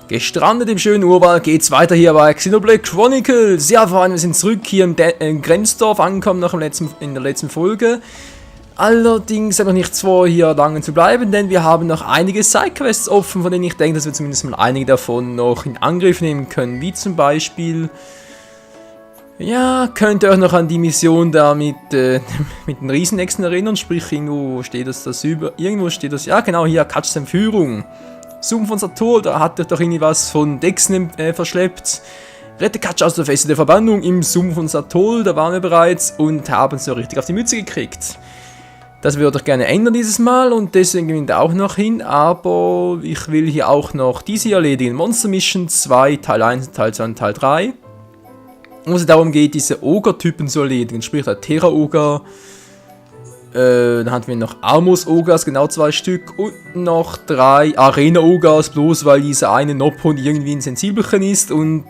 Gestrandet im schönen Urwald geht's weiter hier bei Xenoblade Chronicles. Ja, Freunde, wir sind zurück hier im Grenzdorf angekommen, noch in der letzten Folge. Allerdings habe ich nicht vor, hier lange zu bleiben, denn wir haben noch einige Sidequests offen, von denen ich denke, dass wir zumindest mal einige davon noch in Angriff nehmen können. Wie zum Beispiel, ja, könnt ihr euch noch an die Mission da mit den Riesenechsen erinnern, sprich irgendwo steht irgendwo steht das, ja genau, hier, Katschs Entführung. Sumpf von Sator, da hat er doch irgendwie was von Dexen verschleppt. Rette Katsch aus der Feste der Verbannung im Sumpf von Sator, da waren wir bereits und haben so richtig auf die Mütze gekriegt. Das würde ich gerne ändern dieses Mal und deswegen gewinnt er auch noch hin, aber ich will hier auch noch diese hier erledigen. Monster Mission 2, Teil 1, Teil 2 und Teil 3. Wo es darum geht, diese Ogre-Typen zu erledigen, sprich der Terra-Ogre. Dann hatten wir noch Amos-Ogres, genau 2 Stück. Und noch 3 Arena-Ogres, bloß weil dieser eine Noppon irgendwie ein Sensibelchen ist. Und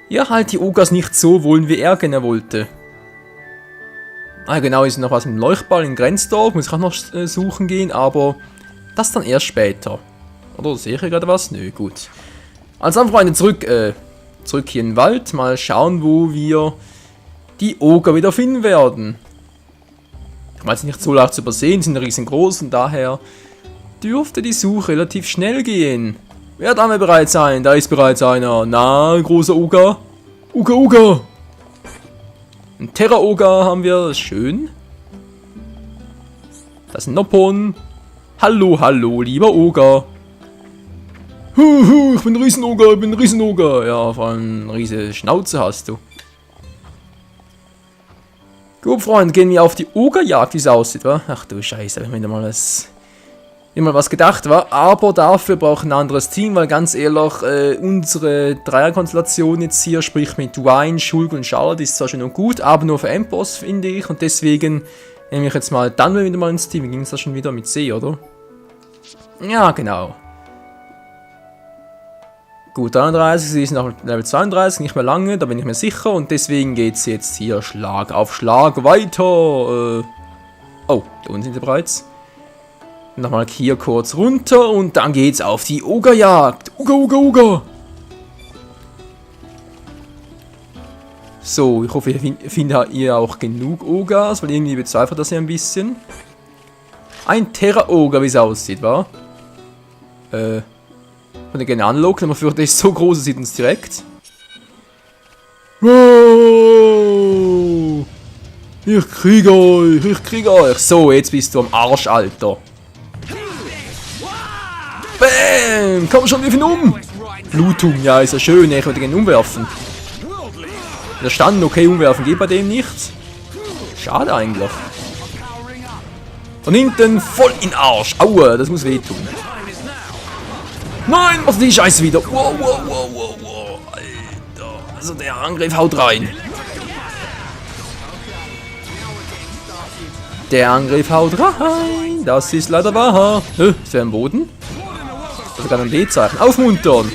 ja, halt die Ogres nicht so wollen, wie er gerne wollte. Ah, genau, ist noch was mit dem Leuchtball in Grenzdorf. Muss ich auch noch suchen gehen, aber das dann erst später. Oder sehe ich hier gerade was? Nö, gut. Also dann, Freunde, zurück hier in den Wald. Mal schauen, wo wir die Ogre wieder finden werden. Ich meine, es ist nicht so leicht zu übersehen, sind riesengroß und daher dürfte die Suche relativ schnell gehen. Wer darf mir bereit sein? Da ist bereits einer. Na, großer Ogre. Uga. Ein Terra-Ogre haben wir, das ist schön. Das ist ein Noppon. Hallo, lieber Ogre. Ich bin ein Riesenoger, Ja, vor allem eine riesige Schnauze hast du. Gut, Freunde, gehen wir auf die Ogerjagd, wie es aussieht, wa? Ach du Scheiße, hab ich mir mal was gedacht, wa? Aber dafür brauchen wir ein anderes Team, weil ganz ehrlich, unsere Dreierkonstellation jetzt hier, sprich mit Dwayne, Shulk und Charlotte, ist zwar schön und gut, aber nur für Endboss, finde ich. Und deswegen nehme ich jetzt mal dann wieder mal ins Team. Wie ging es da schon wieder mit C, oder? Ja, genau. Gut, 33, sie ist noch Level 32, nicht mehr lange, da bin ich mir sicher. Und deswegen geht es jetzt hier Schlag auf Schlag weiter. Oh, da unten sind sie bereits. Nochmal hier kurz runter und dann geht's auf die Ogerjagd. Uga. So, ich hoffe, ihr findet ihr auch genug Ogers, weil irgendwie bezweifelt das ja ein bisschen. Ein Terra-Ogre, wie es aussieht, wa? Von der gerne anlocken, aber für das ist so groß, sieht uns direkt. Wow! Ich kriege euch. So, jetzt bist du am Arsch, Alter. Bam! Komm schon, wir finden um! Blutung, ja, ist ja schön, ich würde gerne umwerfen. Der Stand, okay, umwerfen geht bei dem nicht. Schade eigentlich. Von hinten voll in Arsch. Aua, das muss wehtun. Nein, was ist die Scheiße wieder? Wow. Alter, also der Angriff haut rein. Das ist leider wahr. Ist der am Boden? Das ist gerade ein B-Zeichen. Aufmuntern.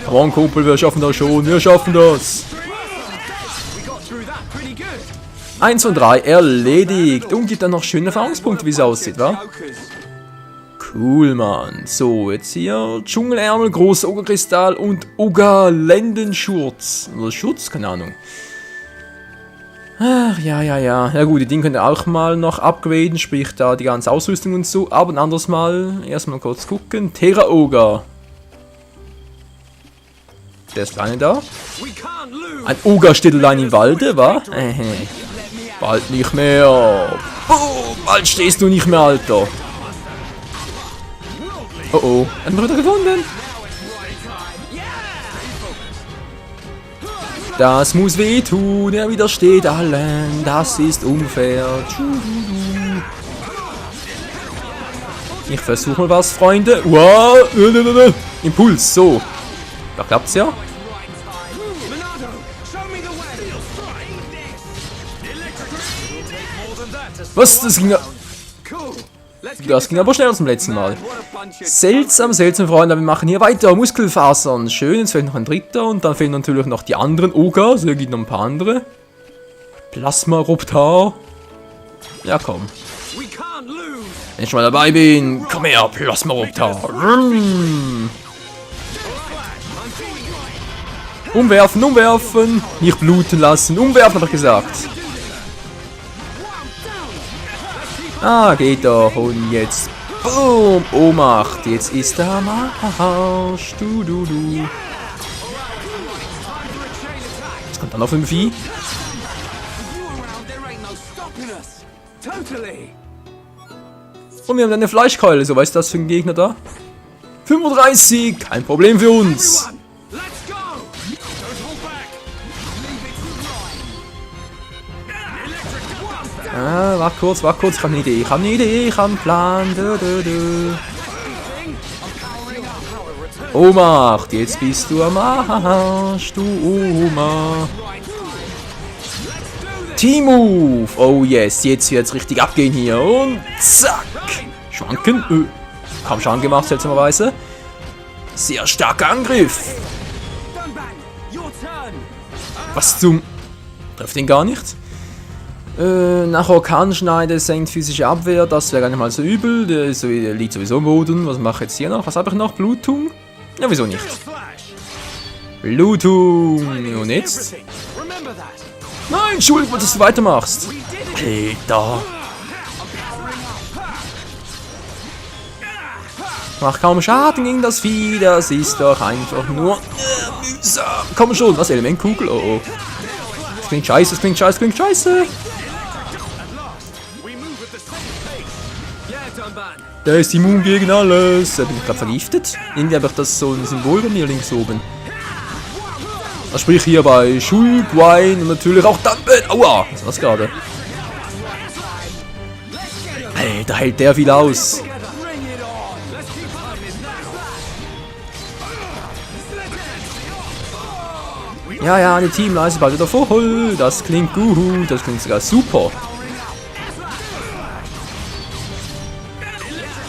Come on, Kumpel, wir schaffen das schon. Wir schaffen das. 1 und 3 erledigt. Und gibt dann noch schöne Erfahrungspunkte, wie es aussieht, wa? Cool, Mann. So, jetzt hier Dschungelärmel, großer Ogerkristall und Ogerlendenschurz. Oder Schutz? Keine Ahnung. Ach, ja. Ja gut, die Dinge könnt ihr auch mal noch upgraden, sprich da die ganze Ausrüstung und so. Aber ein anderes Mal, erstmal kurz gucken. Terra-Ogre. Der ist alleine da. Ein Ogre steht allein im Walde, wa? Bald nicht mehr. Bald stehst du nicht mehr, Alter. Oh, hat man wieder gewonnen. Das muss wehtun, er widersteht allen, das ist unfair. Ich versuche mal was, Freunde. Wow. Impuls, so. Da klappt's ja. Was? Das ging aber schneller als beim letzten Mal. Seltsam, Freunde. Wir machen hier weiter. Muskelfasern. Schön, jetzt fehlt noch ein dritter. Und dann fehlen natürlich noch die anderen Ogre. Also, hier gibt noch ein paar andere. Plasmaruptar. Ja, komm. Wenn ich schon mal dabei bin. Komm her, Plasmaruptar. Umwerfen, umwerfen. Nicht bluten lassen. Umwerfen, habe ich gesagt. Ah, geht doch. Und jetzt. Boom. Ohnmacht. Jetzt ist er am Arsch. Du. Was kommt dann auf dem Vieh? Und wir haben eine Fleischkeule. So, was ist das für ein Gegner da? 35. Kein Problem für uns. Ah, warte kurz, ich habe eine Idee, ich habe einen Plan. Ohnmacht, jetzt bist du am Arsch, du Oma. Team-Move, oh yes, jetzt wird es richtig abgehen hier und zack. Schwanken, kaum Schaden gemacht, seltsamerweise. Sehr starker Angriff. Was zum... Trifft ihn gar nicht. Nach Orkanschneide senkt physische Abwehr, das wäre gar nicht mal so übel. Der liegt sowieso im Boden. Was mache ich jetzt hier noch? Was habe ich noch? Blutung? Ja, wieso nicht? Blutung. Und jetzt? Nein, Entschuldigung, dass du weitermachst. Alter. Mach kaum Schaden gegen das Vieh, das ist doch einfach nur mühsam. Komm schon, was? Elementkugel? Oh oh. Das klingt scheiße, das klingt scheiße, das klingt scheiße. Der ist immun gegen alles. Bin ich gerade vergiftet? Irgendwie habe ich das so ein Symbol bei mir links oben. Das sprich hier bei Schulgwein und natürlich auch Dunban. Aua, was war das gerade? Alter, hält der viel aus. Ja, die Teamleiste bald wieder voll. Das klingt gut, das klingt sogar super.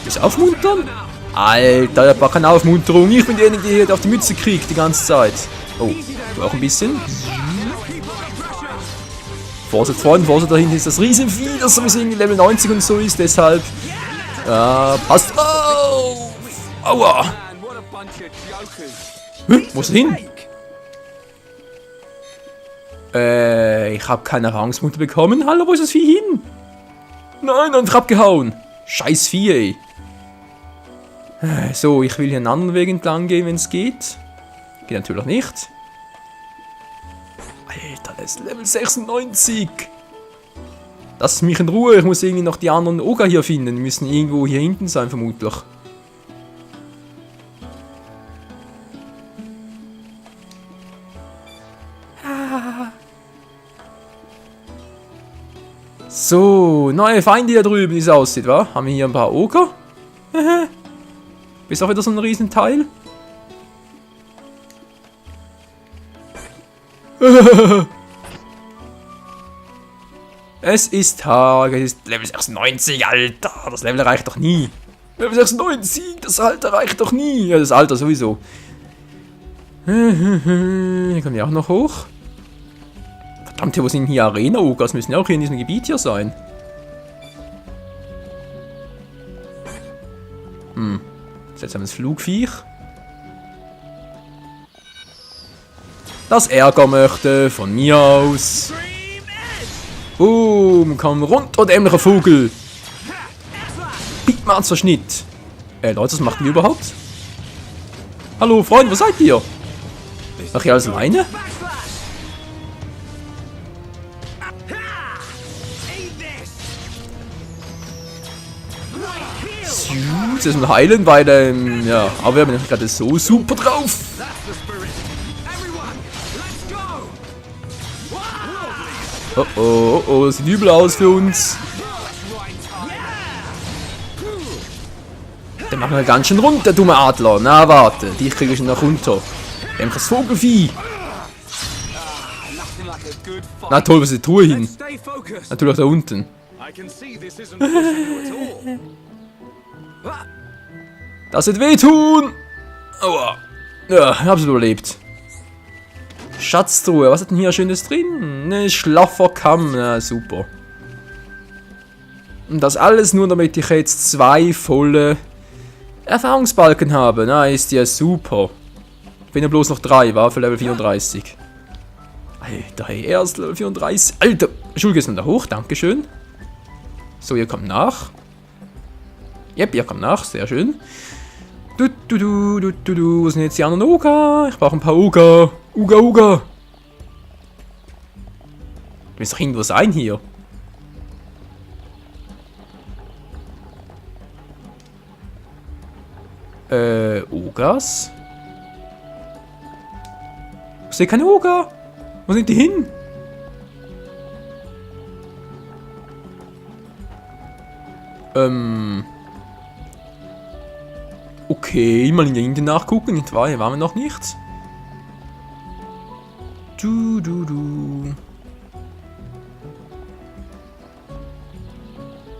Ist aufmuntern? Alter, der braucht keine Aufmunterung. Ich bin derjenige, der hier auf die Mütze kriegt die ganze Zeit. Oh, du auch ein bisschen. Vorsicht, Freunde, Vorsicht, da hinten ist das Riesenvieh, das sowieso irgendwie Level 90 und so ist, deshalb. Passt auf! Aua! Wo ist er hin? Ich habe keine Erfahrungspunkte bekommen. Hallo, wo ist das Vieh hin? Nein, einfach abgehauen. Scheiß Vieh, ey. So, ich will hier einen anderen Weg entlang gehen, wenn es geht. Geht natürlich nicht. Alter, das ist Level 96. Lass mich in Ruhe. Ich muss irgendwie noch die anderen Oga hier finden. Die müssen irgendwo hier hinten sein, vermutlich. So, neue Feinde hier drüben, wie es aussieht, wa? Haben wir hier ein paar Oger? Ist auch wieder so ein Riesenteil? Es ist Tag, es ist Level 96, Alter. Das Level reicht doch nie. Level 96, das Alter reicht doch nie. Ja, das Alter sowieso. Hier kommen wir auch noch hoch. Verdammt, wo sind hier Arena-Ogas? Müssen ja auch hier in diesem Gebiet hier sein. Seltsames Flugviech. Das Ärger möchte, von mir aus. Boom, komm runter, dämlicher Vogel. Piekmannsverschnitt. Leute, was macht ihr überhaupt? Hallo, Freunde, wo seid ihr? Ach ja, alles alleine? Jetzt ist ein Heilen, weil, ja, aber wir haben gerade so super drauf. Oh, das sieht übel aus für uns. Der macht mal ganz schön runter, der dumme Adler. Na, warte, dich kriege ich noch runter. Das Vogelvieh. Na toll, was ist die Truhe hin? Natürlich da unten. Das wird wehtun! Aua. Ja, ich hab's überlebt. Schatztruhe, was hat denn hier Schönes drin? Ne, schlaffer Kamm, na super. Und das alles nur, damit ich jetzt 2 volle Erfahrungsbalken habe. Na, ist ja super. Wenn er bloß noch 3 war für Level 34. Alter, hey, erst Level 34. Alter, Schulge ist noch da hoch, dankeschön. So, ihr kommt nach. Yep, ihr kommt nach, sehr schön. Wo sind jetzt die anderen Oger? Ich brauche ein paar Oger. Uga. Du willst doch irgendwo sein hier. Ogers? Ich sehe keine Oger. Wo sind die hin? Okay, mal in der Indien nachgucken. Nicht wahr? Hier waren wir noch nicht.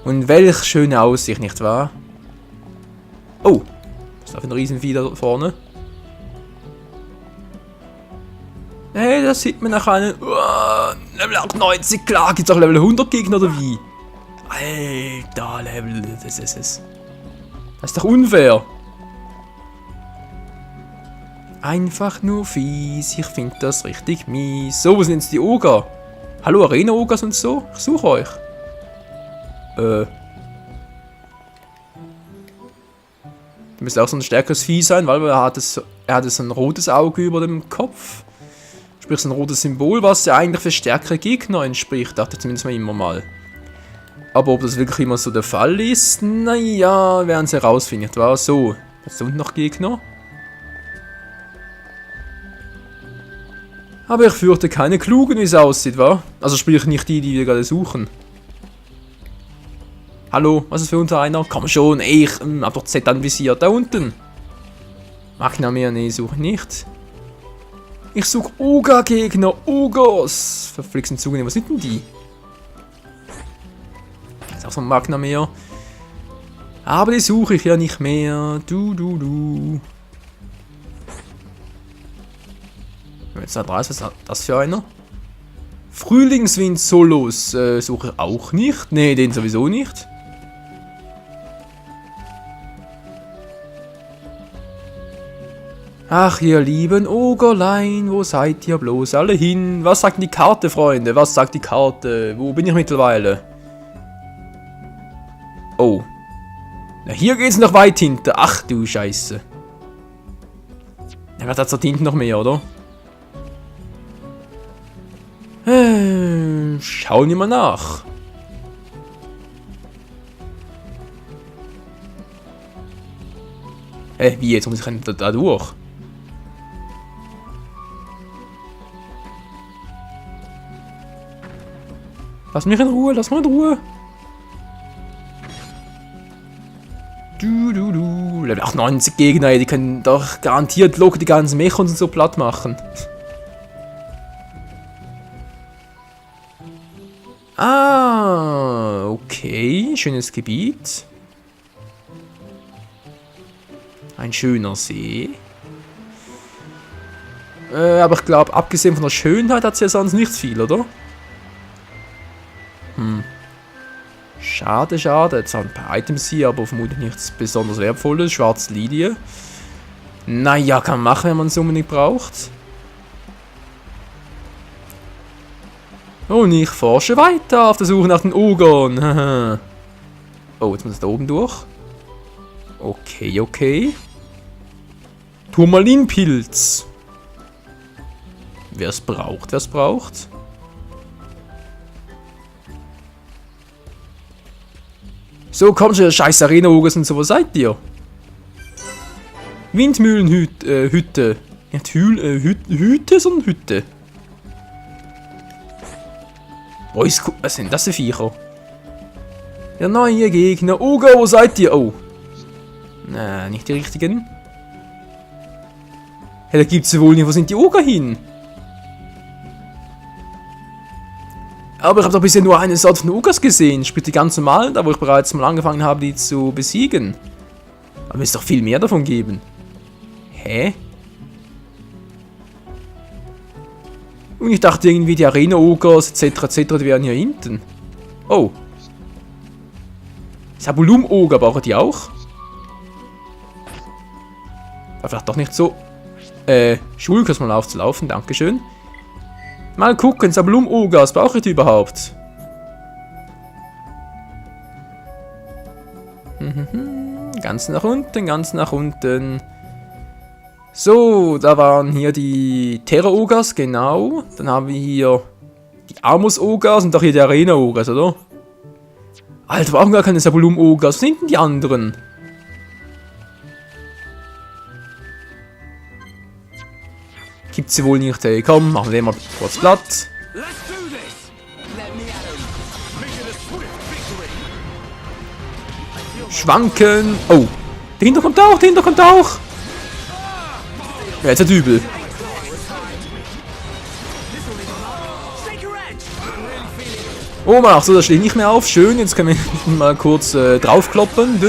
Und welch schöne Aussicht, nicht wahr? Oh, was ist da für ein Riesenvieh da vorne? Hey, da sieht man nach einem... Level 98, klar, gibt's auch Level 100 Gegner oder wie? Alter, Level... Das ist es. Das ist doch unfair. Einfach nur fies, ich finde das richtig mies. So, wo sind jetzt die Oger? Hallo, Arena-Ogers und so? Ich suche euch. Du müsst auch so ein stärkeres Vieh sein, weil er hat so ein rotes Auge über dem Kopf. Sprich, so ein rotes Symbol, was ja eigentlich für stärkere Gegner entspricht, dachte ich zumindest mal immer mal. Aber ob das wirklich immer so der Fall ist, naja, werden sie herausfinden, nicht wahr? So, jetzt unten noch Gegner. Aber ich fürchte keine klugen, wie es aussieht, wa? Also sprich nicht die wir gerade suchen. Hallo, was ist für unter einer? Komm schon, ey, ich hab doch Z anvisiert, da unten. Mach ich noch mehr? Nee, suche nicht. Ich suche Oga-Gegner, Ogos. Verflixen zugenehmen, was sind denn die? Das ist auch so ein Magna mehr. Aber die suche ich ja nicht mehr. Jetzt da was ist das für einer? Frühlingswind Solos suche ich auch nicht. Ne, den sowieso nicht. Ach, ihr lieben Ogerlein, wo seid ihr bloß alle hin? Was sagt die Karte, Freunde? Was sagt die Karte? Wo bin ich mittlerweile? Oh. Na, hier geht's noch weit hinter. Ach du Scheiße. Ja, was hat da hinten noch mehr, oder? Schauen wir mal nach. Wie jetzt? Muss ich da durch? Lass mich in Ruhe, lass mal in Ruhe. Level 98 Gegner, die können doch garantiert locker die ganzen Mechons und so platt machen. Ah, okay, schönes Gebiet. Ein schöner See. Aber ich glaube, abgesehen von der Schönheit hat es ja sonst nicht viel, oder? Schade, schade. Jetzt haben ein paar Items hier, aber vermutlich nichts besonders Wertvolles. Schwarze Lilie. Naja, kann man machen, wenn man es unbedingt braucht. Und ich forsche weiter auf der Suche nach den Ogern. Oh, jetzt muss ich da oben durch. Okay, okay. Turmalinpilz. Wer es braucht, wer es braucht. So, komm schon, scheiß Arena-Ogers und so, wo seid ihr? Windmühlenhütte. Nicht Hütte, sondern Hütte. Was sind das für Viecher? Der neue Gegner. Oger, wo seid ihr? Oh. Na, nicht die richtigen. Hey, da gibt's ja wohl nicht. Wo sind die Oger hin? Aber ich habe doch bisher nur eine Sorte von Ogers gesehen. Sprich die ganz normalen, da wo ich bereits mal angefangen habe, die zu besiegen. Aber es doch viel mehr davon geben. Hä? Und ich dachte irgendwie, die Arena-Ogers etc. die wären hier hinten. Oh. Sabulum-Oger brauchen die auch? War vielleicht doch nicht so Schulkurs mal aufzulaufen, dankeschön. Mal gucken, Sablum-Ogas, brauche ich die überhaupt? Ganz nach unten, ganz nach unten. So, da waren hier die Terra-Ogas, genau. Dann haben wir hier die Amos-Ogas und auch hier die Arena-Ogas, oder? Alter, wir brauchen gar keine Sablum-Ogas. Was sind denn die anderen? Gibt's sie wohl nicht, ey. Komm, machen wir mal kurz platt. Schwanken. Oh, dahinter kommt auch, dahinter kommt auch. Ja, jetzt ist übel. Oh, ach so, das steht nicht mehr auf. Schön, jetzt können wir mal kurz draufkloppen.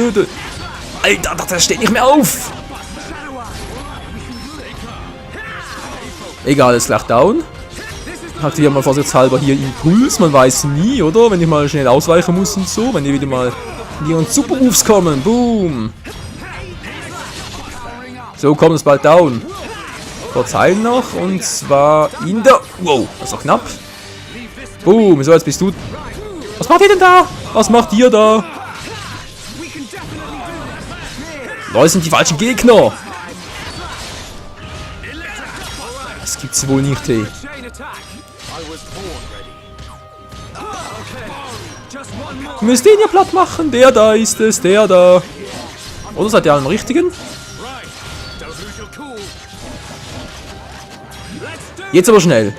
Alter, das steht nicht mehr auf. Egal, ist gleich down. Aktivieren wir vorsichtshalber hier Impuls. Man weiß nie, oder? Wenn ich mal schnell ausweichen muss und so. Wenn die wieder mal in ihren Super-Moves kommen. Boom. So, kommt es bald down. Kurz heilen noch. Und zwar in der... Wow, das war knapp. Boom, so jetzt bist du... Was macht ihr denn da? Was macht ihr da? Leute, sind die falschen Gegner. Das gibt's wohl nicht, ey. Ihr müsst den ja platt machen. Der da ist es, der da. Oder seid ihr alle am richtigen? Jetzt aber schnell.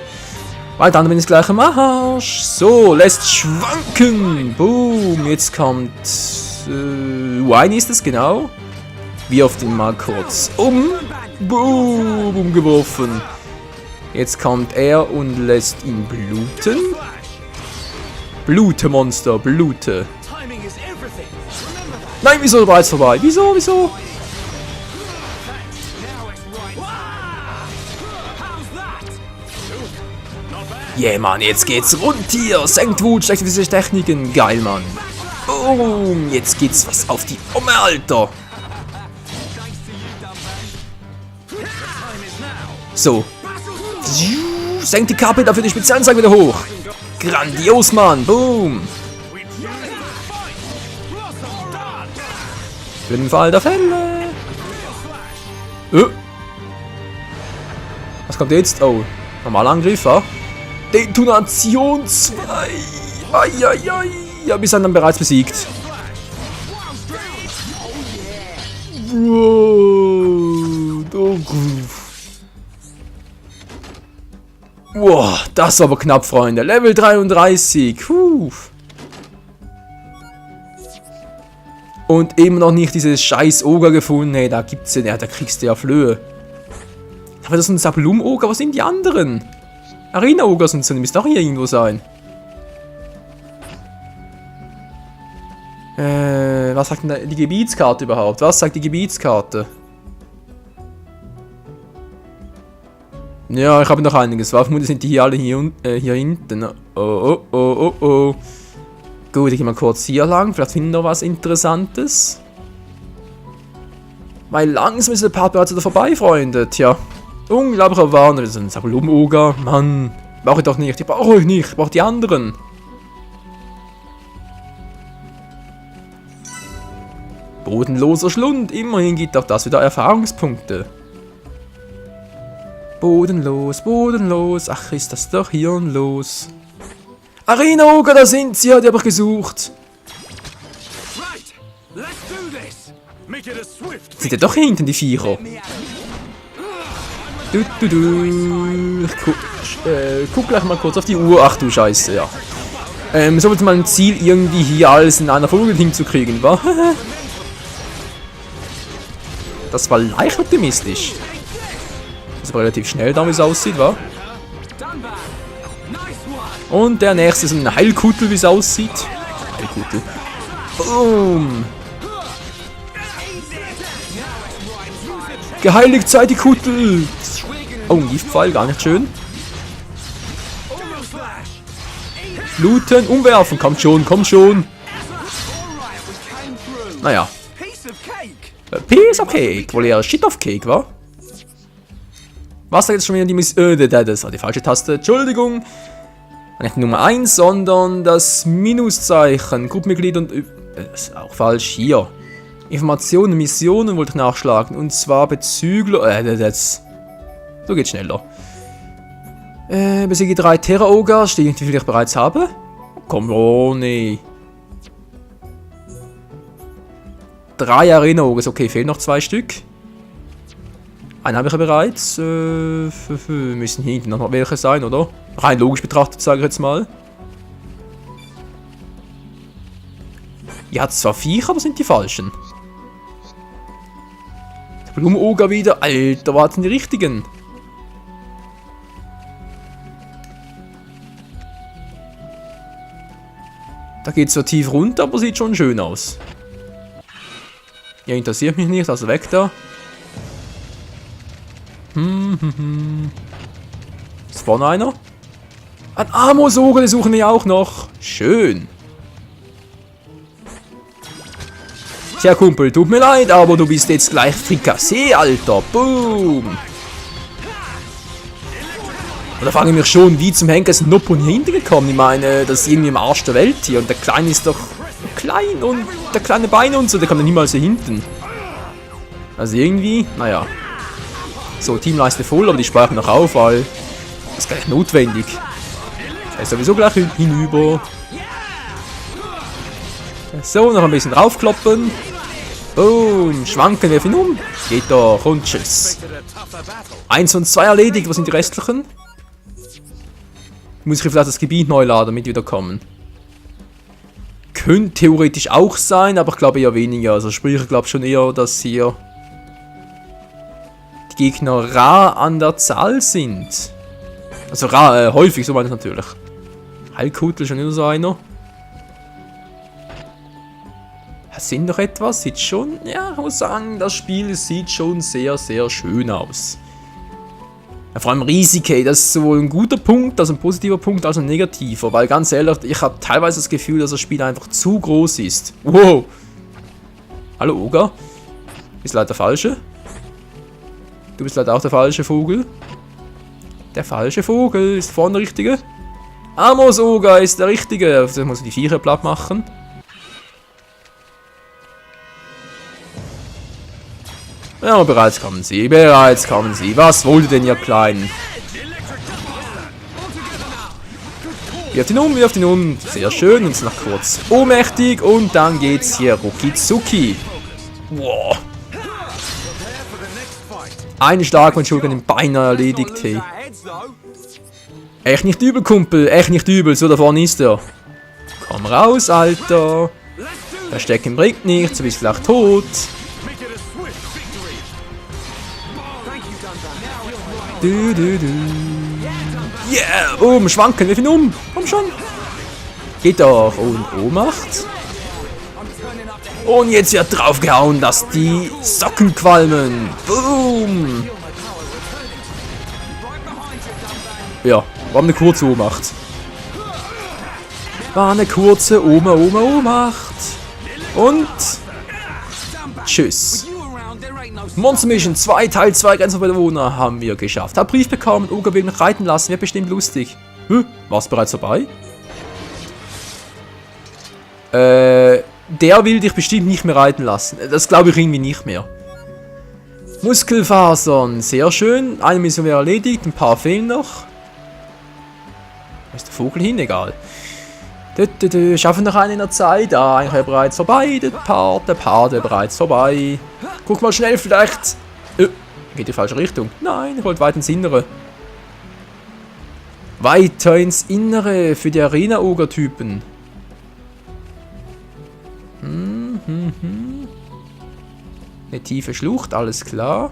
Weil dann bin ich gleich im Arsch. So, lässt schwanken. Boom. Jetzt kommt... Wine ist es, genau. Wir auf den mal kurz Boom. Umgeworfen. Jetzt kommt er und lässt ihn bluten. Blute, Monster, blute. Nein, wieso ist er bereits vorbei? Wieso? Yeah, Mann, jetzt geht's rund hier. Senkt Wut, steckt diese Techniken. Geil, Mann. Boom, jetzt geht's was auf die Omme, Alter. So. Senkt die Kappe, dafür die Spezialanzeige wieder hoch. Grandios, Mann. Boom. Für den Fall der Fälle. Was kommt jetzt? Oh, normaler Angriff, wa? Detonation 2. Eieiei. Ja, wir sind dann bereits besiegt. Wow, das war aber knapp, Freunde. Level 33. Und eben noch nicht dieses scheiß Oger gefunden. Nee, da gibt's den. Ja, da kriegst du ja Flöhe. Aber das ist ein Sablum-Oger. Was sind die anderen? Arena-Ogers und so. Die müssen doch hier irgendwo sein. Was sagt denn die Gebietskarte überhaupt? Was sagt die Gebietskarte? Ja, ich habe noch einiges. Vermutlich sind die hier alle hier hinten. Oh. Gut, ich gehe mal kurz hier lang. Vielleicht finden wir noch was Interessantes. Weil langsam ist der Part bereits wieder vorbei, Freunde. Tja, unglaublicher Warner. Das ist ein Sablum-Oger. Mann, brauche ich doch nicht. Ich brauche euch nicht. Ich brauche die anderen. Bodenloser Schlund. Immerhin gibt auch das wieder Erfahrungspunkte. Bodenlos. Ach, ist das doch hirnlos. Arena-Oger, da sind sie. Die habe ich gesucht. Sind ja doch hier hinten die Viecher. Ich guck gleich mal kurz auf die Uhr. Ach du Scheiße, ja. So wird mal ein Ziel, irgendwie hier alles in einer Folge hinzukriegen, wa? Das war leicht optimistisch. Das ist aber relativ schnell da, wie es aussieht, wa? Und der nächste ist ein Heilkuttel, wie es aussieht. Heilkuttel. Boom. Geheiligt sei die Kuttel. Oh, ein Giftpfeil, gar nicht schön. Looten, umwerfen, kommt schon. Naja. Piece of Cake, wohl eher Shit of Cake, wa? Was sagt jetzt schon wieder die Mission? Das war die falsche Taste. Entschuldigung. Nicht die Nummer 1, sondern das Minuszeichen. Gruppenmitglied und... das ist auch falsch. Hier. Informationen, Missionen wollte ich nachschlagen. Und zwar bezüglich... so geht's schneller. Besiege 3 Terra-Ogers, die ich vielleicht bereits habe. Komm, oh nee. 3 Arena-Ogers, okay, fehlen noch 2 Stück. Einen habe ich ja bereits. Müssen hier hinten noch welche sein, oder? Rein logisch betrachtet, sage ich jetzt mal. Ihr hat zwar Viecher, aber sind die falschen. Der Blumen-Oger wieder. Alter, warten die richtigen. Da geht es so tief runter, aber sieht schon schön aus. Ja, interessiert mich nicht, also weg da. Ist vorne einer? Ein Amosogel, den suchen wir auch noch. Schön. Tja, Kumpel, tut mir leid, aber du bist jetzt gleich Frikassee, Alter. Boom. Und da frage ich mich schon, wie zum Henker ist Noppon hier hinten gekommen? Ich meine, das ist irgendwie im Arsch der Welt hier. Und der Kleine ist doch klein und der kleine Beine und so, der kommt ja niemals hier hinten. Also irgendwie, naja. So, Teamleiste voll, aber die speichern noch auf, weil das ist gar nicht notwendig. Er ist sowieso gleich hinüber. So, noch ein bisschen draufkloppen. Boom, schwanken, werfen um. Geht doch, und tschüss. 1 und 2 erledigt, was sind die restlichen? Muss ich vielleicht das Gebiet neu laden, damit wir wieder kommen. Könnte theoretisch auch sein, aber ich glaube eher weniger. Also sprich, ich glaube schon eher, dass hier die Gegner rar an der Zahl sind. Also rar, häufig, so meine ich natürlich. Heilkutel, schon wieder so einer. Sind doch etwas, sieht schon, ja, ich muss sagen, das Spiel sieht schon sehr, sehr schön aus. Ja, vor allem Risiko, das ist sowohl ein guter Punkt, also ein positiver Punkt, als ein negativer, weil ganz ehrlich, ich habe teilweise das Gefühl, dass das Spiel einfach zu groß ist. Wow! Hallo Oger? Ist leider der falsche. Du bist leider auch der falsche Vogel. Der falsche Vogel ist vorne der richtige. Amos-Oger ist der richtige. Jetzt muss ich die Viecher platt machen. Ja, bereits kommen sie, bereits kommen sie. Was wollt ihr denn, ihr Kleinen? Wirft ihn um, wirft ihn um. Sehr schön, uns noch kurz ohnmächtig und dann geht's hier Rukizuki. Wow. Einen Schlag und schon den beinahe erledigt, hey. Echt nicht übel, Kumpel, echt nicht übel. So, da vorne ist er. Komm raus, Alter. Verstecken bringt nichts, du bist gleich tot. Yeah, schwanken, wir finden komm schon. Geht doch, und Ohnmacht. Und jetzt wird draufgehauen, dass die Socken qualmen. Boom. Ja, war eine kurze Ohnmacht. War eine kurze Ohnmacht. Und tschüss. Monster Mission 2, Teil 2, Grenzbewohner haben wir geschafft. Hab Brief bekommen, Oger will mich reiten lassen, wird bestimmt lustig. War's bereits vorbei? Der will dich bestimmt nicht mehr reiten lassen. Das glaube ich irgendwie nicht mehr. Muskelfasern, sehr schön. Eine Mission wäre erledigt, ein paar fehlen noch. Wo ist der Vogel hin? Egal. Schaffen noch einen in der Zeit. Ah, eigentlich bereits vorbei. Der Part bereits vorbei. Guck mal schnell, vielleicht. Geht in die falsche Richtung. Nein, ich wollte weiter ins Innere. Weiter ins Innere für die Arena-Oger-Typen. Eine tiefe Schlucht, alles klar.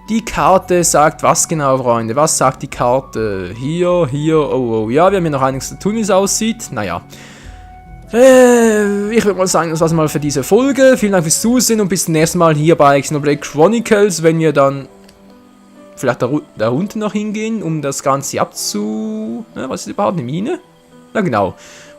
Die Karte sagt was genau, Freunde? Was sagt die Karte? Hier, oh, ja, wir haben hier noch einiges zu tun, wie es aussieht. Naja. Ich würde mal sagen, das war's mal für diese Folge. Vielen Dank fürs Zusehen und bis zum nächsten Mal hier bei Xenoblade Chronicles, wenn wir dann vielleicht da unten noch hingehen, um das Ganze was ist überhaupt eine Mine? Na genau.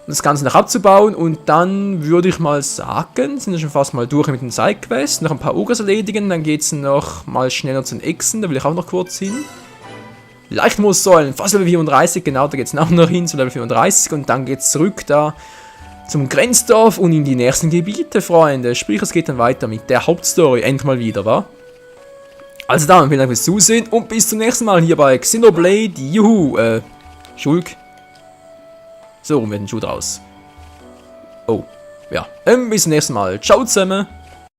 das Ganze noch abzubauen. Und dann würde ich mal sagen, sind wir schon fast mal durch mit den Sidequests. Noch ein paar Ogres erledigen, dann geht es noch mal schneller zu den Echsen, da will ich auch noch kurz hin. Leichtmoossäulen, fast Level 34, genau, da geht es auch noch hin zu Level 34 und dann geht es zurück da zum Grenzdorf und in die nächsten Gebiete, Freunde. Sprich, es geht dann weiter mit der Hauptstory, endlich mal wieder, wa? Also dann, vielen Dank fürs Zusehen und bis zum nächsten Mal hier bei Xenoblade, juhu, Schulk. So rum wird ein Schuh draus. Oh, ja, bis zum nächsten Mal. Ciao zusammen.